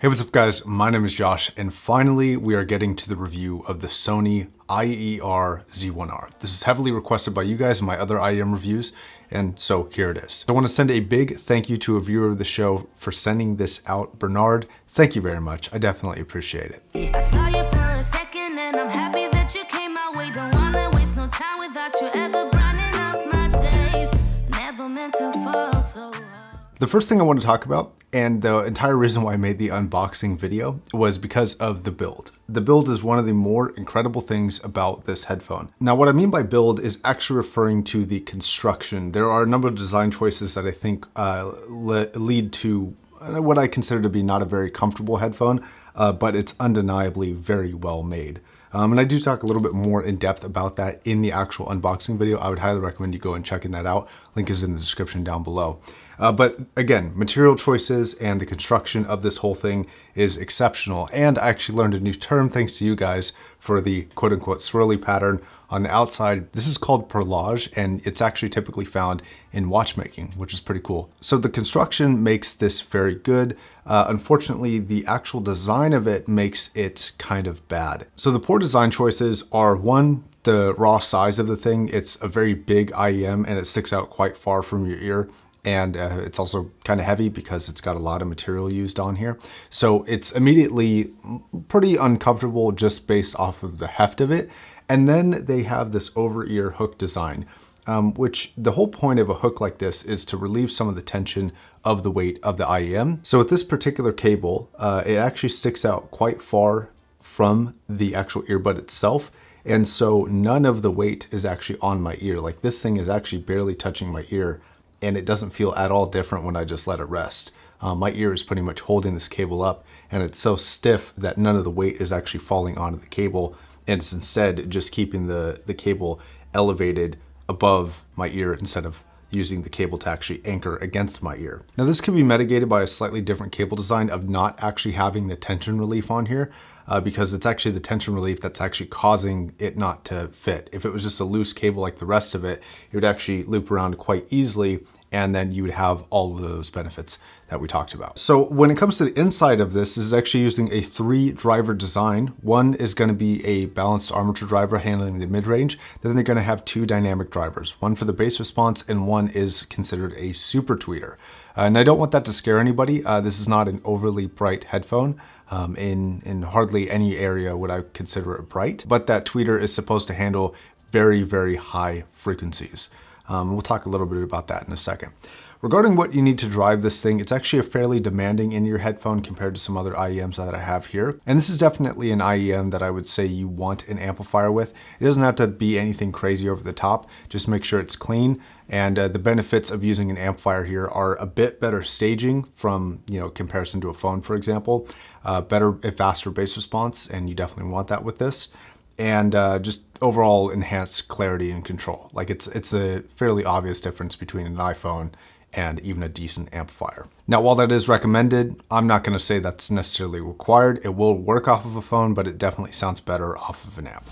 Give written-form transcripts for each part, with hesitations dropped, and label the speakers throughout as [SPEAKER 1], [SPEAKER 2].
[SPEAKER 1] Hey, what's up guys? My name is Josh, and finally we are getting to the review of the Sony IER Z1R. This is heavily requested by you guys in my other IEM reviews, and so here it is. I want to send a big thank you to a viewer of the show for sending this out, Bernard. Thank you very much. I definitely appreciate it.
[SPEAKER 2] I saw you for a second and I'm happy that you came my way. Don't wanna waste no time without you ever brightening up my days. Never meant to fall so hard.
[SPEAKER 1] The first thing I want to talk about, and the entire reason why I made the unboxing video, was because of the build. The build is one of the more incredible things about this headphone. Now, what I mean by build is actually referring to the construction. There are a number of design choices that I think lead to what I consider to be not a very comfortable headphone, but it's undeniably very well made. And I do talk a little bit more in depth about that in the actual unboxing video. I would highly recommend you go and checking that out. Link is in the description down below. But again, material choices and the construction of this whole thing is exceptional. And I actually learned a new term thanks to you guys for the quote unquote swirly pattern on the outside. This is called perlage, and it's actually typically found in watchmaking, which is pretty cool. So the construction makes this very good. Unfortunately, the actual design of it makes it kind of bad. So the poor design choices are, one, the raw size of the thing. It's a very big IEM and it sticks out quite far from your ear. And it's also kind of heavy because it's got a lot of material used on here. So it's immediately pretty uncomfortable just based off of the heft of it. And then they have this over-ear hook design, which the whole point of a hook like this is to relieve some of the tension of the weight of the IEM. So with this particular cable, it actually sticks out quite far from the actual earbud itself. And so none of the weight is actually on my ear. Like, this thing is actually barely touching my ear, and it doesn't feel at all different when I just let it rest. My ear is pretty much holding this cable up, and it's so stiff that none of the weight is actually falling onto the cable, and it's instead just keeping the cable elevated above my ear instead of using the cable to actually anchor against my ear. Now, this can be mitigated by a slightly different cable design of not actually having the tension relief on here, because it's actually the tension relief that's actually causing it not to fit. If it was just a loose cable like the rest of it, it would actually loop around quite easily, and then you would have all of those benefits that we talked about. So when it comes to the inside of this is actually using a 3-driver design. One is going to be a balanced armature driver handling the mid-range. Then they're going to have 2 dynamic drivers, one for the bass response and one is considered a super tweeter. And I don't want that to scare anybody. This is not an overly bright headphone. In hardly any area would I consider it bright, but that tweeter is supposed to handle very, very high frequencies. We'll talk a little bit about that in a second. Regarding what you need to drive this thing, it's actually a fairly demanding in-ear headphone compared to some other IEMs that I have here. And this is definitely an IEM that I would say you want an amplifier with. It doesn't have to be anything crazy over the top. Just make sure it's clean. And the benefits of using an amplifier here are a bit better staging from, comparison to a phone, for example. Better, faster bass response, and you definitely want that with this. And just overall enhanced clarity and control. Like, it's a fairly obvious difference between an iPhone and even a decent amplifier. Now, while that is recommended, I'm not going to say that's necessarily required. It will work off of a phone, but it definitely sounds better off of an amp.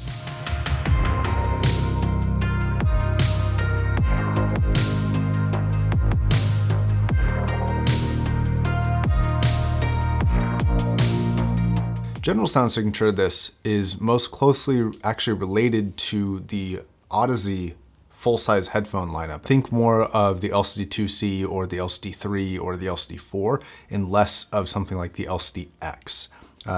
[SPEAKER 1] General sound signature of this is most closely actually related to the Odyssey full-size headphone lineup. Think more of the LCD2C or the LCD3 or the LCD4 and less of something like the LCD-X.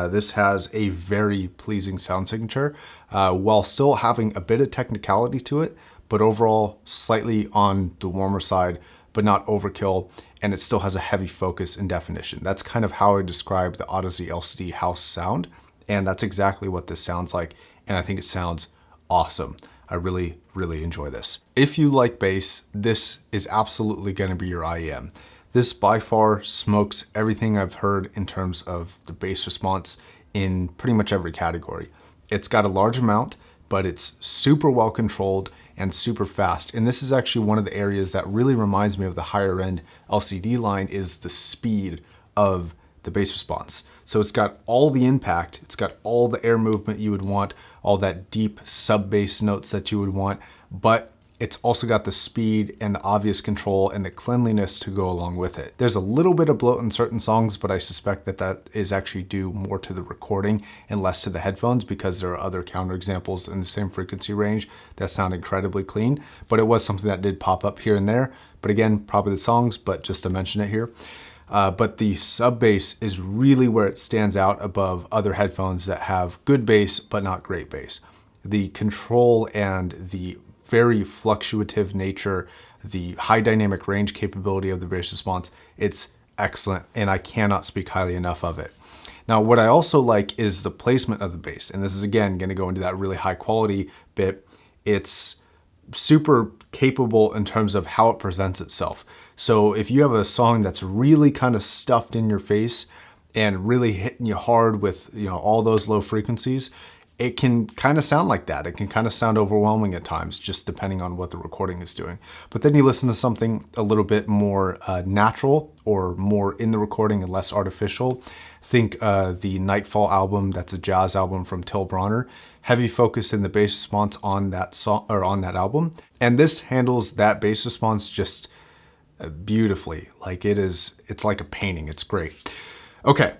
[SPEAKER 1] This has a very pleasing sound signature while still having a bit of technicality to it, but overall slightly on the warmer side, but not overkill, and it still has a heavy focus and definition. That's kind of how I describe the Odyssey LCD house sound, and that's exactly what this sounds like, and I think it sounds awesome. I really, really enjoy this. If you like bass, this is absolutely going to be your IEM. This by far smokes everything I've heard in terms of the bass response in pretty much every category. It's got a large amount, but it's super well controlled and super fast. And this is actually one of the areas that really reminds me of the higher end LCD line, is the speed of the bass response. So it's got all the impact, it's got all the air movement you would want, all that deep sub bass notes that you would want, but it's also got the speed and the obvious control and the cleanliness to go along with it. There's a little bit of bloat in certain songs, but I suspect that that is actually due more to the recording and less to the headphones, because there are other counterexamples in the same frequency range that sound incredibly clean. But it was something that did pop up here and there. But again, probably the songs, but just to mention it here. But the sub bass is really where it stands out above other headphones that have good bass, but not great bass. The control and the very fluctuative nature, the high dynamic range capability of the bass response, it's excellent, and I cannot speak highly enough of it. Now, what I also like is the placement of the bass, and this is again going to go into that really high quality bit. It's super capable in terms of how it presents itself. So if you have a song that's really kind of stuffed in your face and really hitting you hard with, you know, all those low frequencies, it can kind of sound like that. It can kind of sound overwhelming at times, just depending on what the recording is doing. But then you listen to something a little bit more natural or more in the recording and less artificial. Think the Nightfall album, that's a jazz album from Till Bronner. Heavy focus in the bass response on that song or on that album. And this handles that bass response just beautifully. Like it's like a painting. It's great. Okay.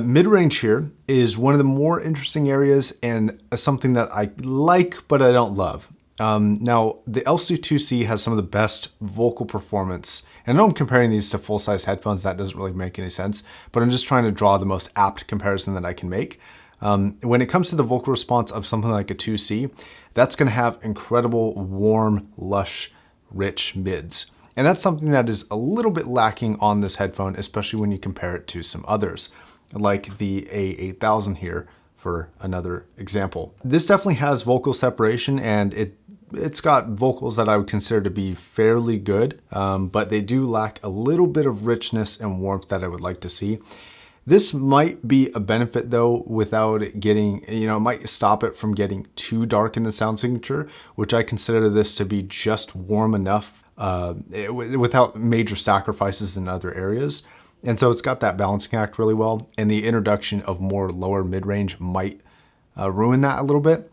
[SPEAKER 1] Mid-range here is one of the more interesting areas and something that I like, but I don't love. Now, the LC2C has some of the best vocal performance. And I know I'm comparing these to full-size headphones. That doesn't really make any sense, but I'm just trying to draw the most apt comparison that I can make. When it comes to the vocal response of something like a 2C, that's going to have incredible, warm, lush, rich mids. And that's something that is a little bit lacking on this headphone, especially when you compare it to some others, like the A8000 here, for another example. This definitely has vocal separation, and it's got vocals that I would consider to be fairly good, but they do lack a little bit of richness and warmth that I would like to see. This might be a benefit though, without it getting, it might stop it from getting too dark in the sound signature, which I consider this to be just warm enough without major sacrifices in other areas. And so it's got that balancing act really well, and the introduction of more lower mid-range might ruin that a little bit.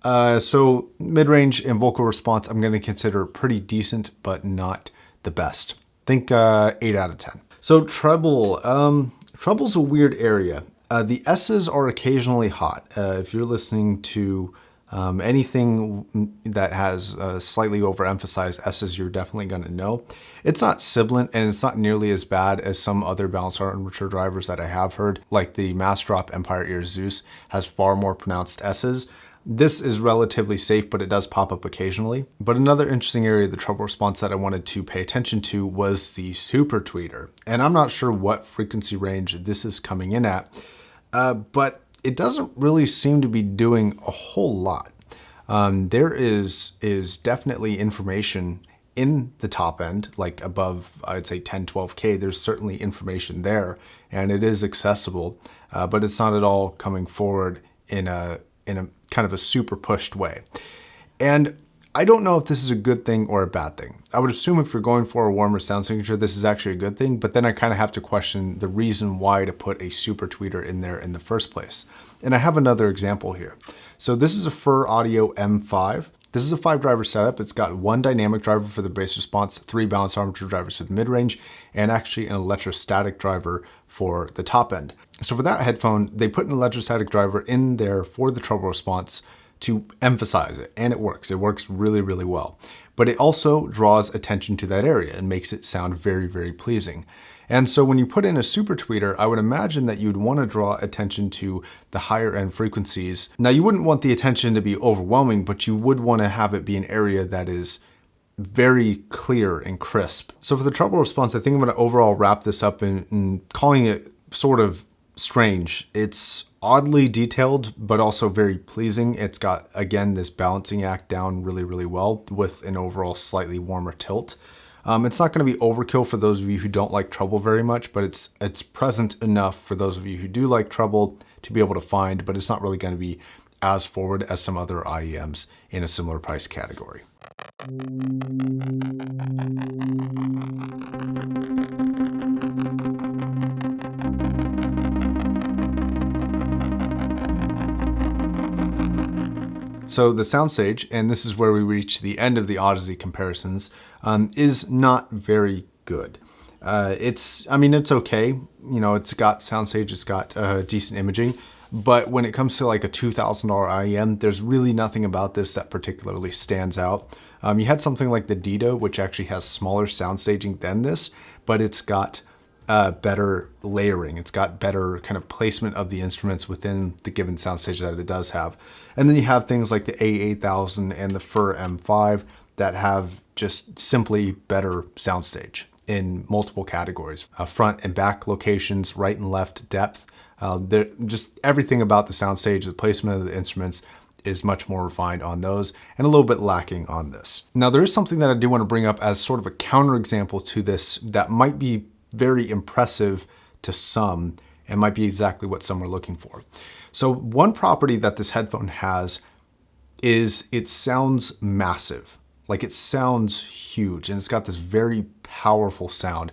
[SPEAKER 1] So mid-range and vocal response, I'm going to consider pretty decent, but not the best. Think 8 out of 10. So treble. Treble's a weird area. The S's are occasionally hot. If you're listening to anything that has slightly overemphasized S's, you're definitely going to know. It's not sibilant, and it's not nearly as bad as some other balance armature drivers that I have heard, like the Mass Drop Empire Ear Zeus has far more pronounced S's. This is relatively safe, but it does pop up occasionally. But another interesting area of the treble response that I wanted to pay attention to was the super tweeter. And I'm not sure what frequency range this is coming in at, but it doesn't really seem to be doing a whole lot. There is definitely information in the top end, like above, I'd say 10, 12K. There's certainly information there, and it is accessible, but it's not at all coming forward in a kind of a super pushed way. And I don't know if this is a good thing or a bad thing. I would assume if you're going for a warmer sound signature, this is actually a good thing, but then I kind of have to question the reason why to put a super tweeter in there in the first place. And I have another example here. So this is a Fur Audio M5. This is a 5-driver setup. It's got one dynamic driver for the bass response, 3 balance armature drivers for the mid-range, and actually an electrostatic driver for the top end. So for that headphone, they put an electrostatic driver in there for the treble response to emphasize it, and it works. It works really, really well. But it also draws attention to that area and makes it sound very, very pleasing. And so when you put in a super tweeter, I would imagine that you'd want to draw attention to the higher end frequencies. Now, you wouldn't want the attention to be overwhelming, but you would want to have it be an area that is very clear and crisp. So for the treble response, I think I'm going to overall wrap this up in calling it sort of strange. It's oddly detailed, but also very pleasing. It's got, again, this balancing act down really, really well with an overall slightly warmer tilt. It's not going to be overkill for those of you who don't like treble very much, but it's present enough for those of you who do like treble to be able to find, but it's not really going to be as forward as some other IEMs in a similar price category. So the Soundstage, and this is where we reach the end of the Odyssey comparisons, is not very good. It's okay. You know, it's got Soundstage, it's got decent imaging, but when it comes to like a $2,000 IEM, there's really nothing about this that particularly stands out. You had something like the Dito, which actually has smaller sound staging than this, but it's got better layering. It's got better kind of placement of the instruments within the given soundstage that it does have. And then you have things like the A8000 and the FUR M5 that have just simply better soundstage in multiple categories. Front and back locations, right and left depth. Just everything about the soundstage, the placement of the instruments is much more refined on those and a little bit lacking on this. Now there is something that I do want to bring up as sort of a counterexample to this that might be very impressive to some and might be exactly what some are looking for. So one property that this headphone has is it sounds massive. Like it sounds huge and it's got this very powerful sound.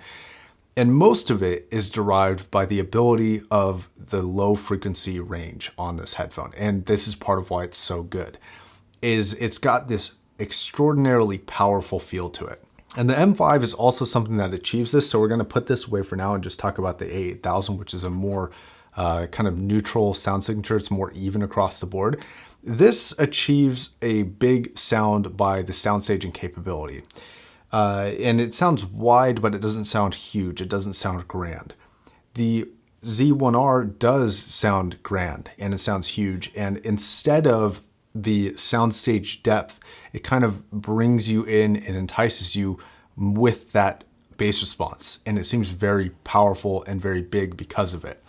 [SPEAKER 1] And most of it is derived by the ability of the low frequency range on this headphone. And this is part of why it's so good, is it's got this extraordinarily powerful feel to it. And the M5 is also something that achieves this. So we're going to put this away for now and just talk about the A8000, which is a more kind of neutral sound signature. It's more even across the board. This achieves a big sound by the sound staging capability. And it sounds wide, but it doesn't sound huge. It doesn't sound grand. The Z1R does sound grand and it sounds huge. And instead of the soundstage depth, it kind of brings you in and entices you with that bass response. And it seems very powerful and very big because of it.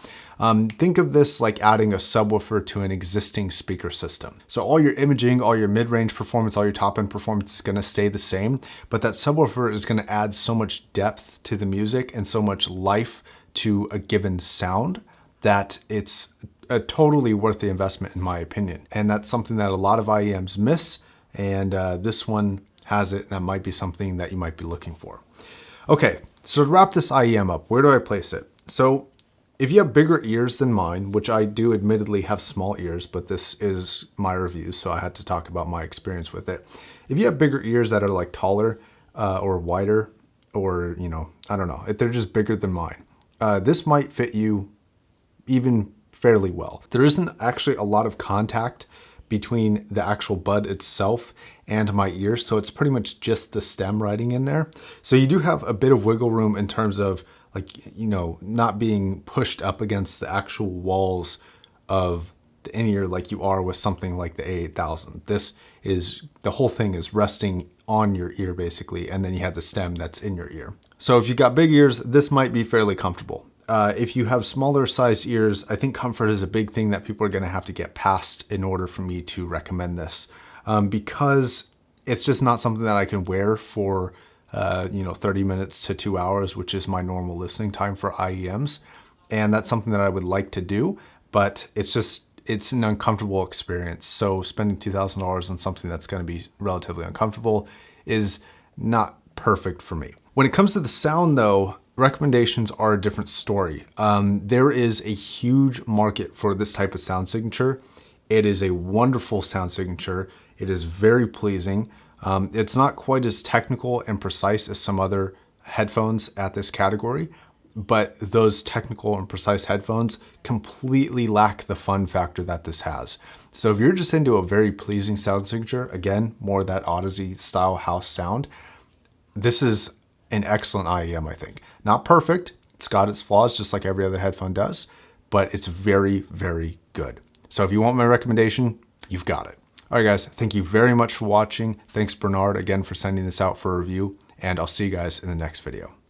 [SPEAKER 1] Think of this like adding a subwoofer to an existing speaker system. So all your imaging, all your mid-range performance, all your top-end performance is gonna stay the same, but that subwoofer is gonna add so much depth to the music and so much life to a given sound that it's totally worth the investment in my opinion. And that's something that a lot of IEMs miss, and this one has it. That might be something that you might be looking for. Okay, so to wrap this IEM up, where do I place it? So if you have bigger ears than mine, which I do admittedly have small ears, but this is my review, so I had to talk about my experience with it. If you have bigger ears that are like taller or wider, or, you know, I don't know, if they're just bigger than mine, this might fit you even fairly well. There isn't actually a lot of contact between the actual bud itself and my ear, so it's pretty much just the stem riding in there. So you do have a bit of wiggle room in terms of, like, you know, not being pushed up against the actual walls of the in-ear like you are with something like the A8000. This is, the whole thing is resting on your ear basically, and then you have the stem that's in your ear. So if you got big ears, this might be fairly comfortable. If you have smaller sized ears, I think comfort is a big thing that people are going to have to get past in order for me to recommend this, because it's just not something that I can wear for 30 minutes to 2 hours, which is my normal listening time for IEMs. And that's something that I would like to do, but it's an uncomfortable experience. So spending $2,000 on something that's going to be relatively uncomfortable is not perfect for me. When it comes to the sound though, recommendations are a different story. There is a huge market for this type of sound signature. It is a wonderful sound signature. It is very pleasing. It's not quite as technical and precise as some other headphones at this category, but those technical and precise headphones completely lack the fun factor that this has. So if you're just into a very pleasing sound signature, again, more of that Odyssey style house sound, this is an excellent IEM, I think. Not perfect. It's got its flaws just like every other headphone does, but it's very, very good. So if you want my recommendation, you've got it. All right, guys, thank you very much for watching. Thanks, Bernard, again, for sending this out for a review, and I'll see you guys in the next video.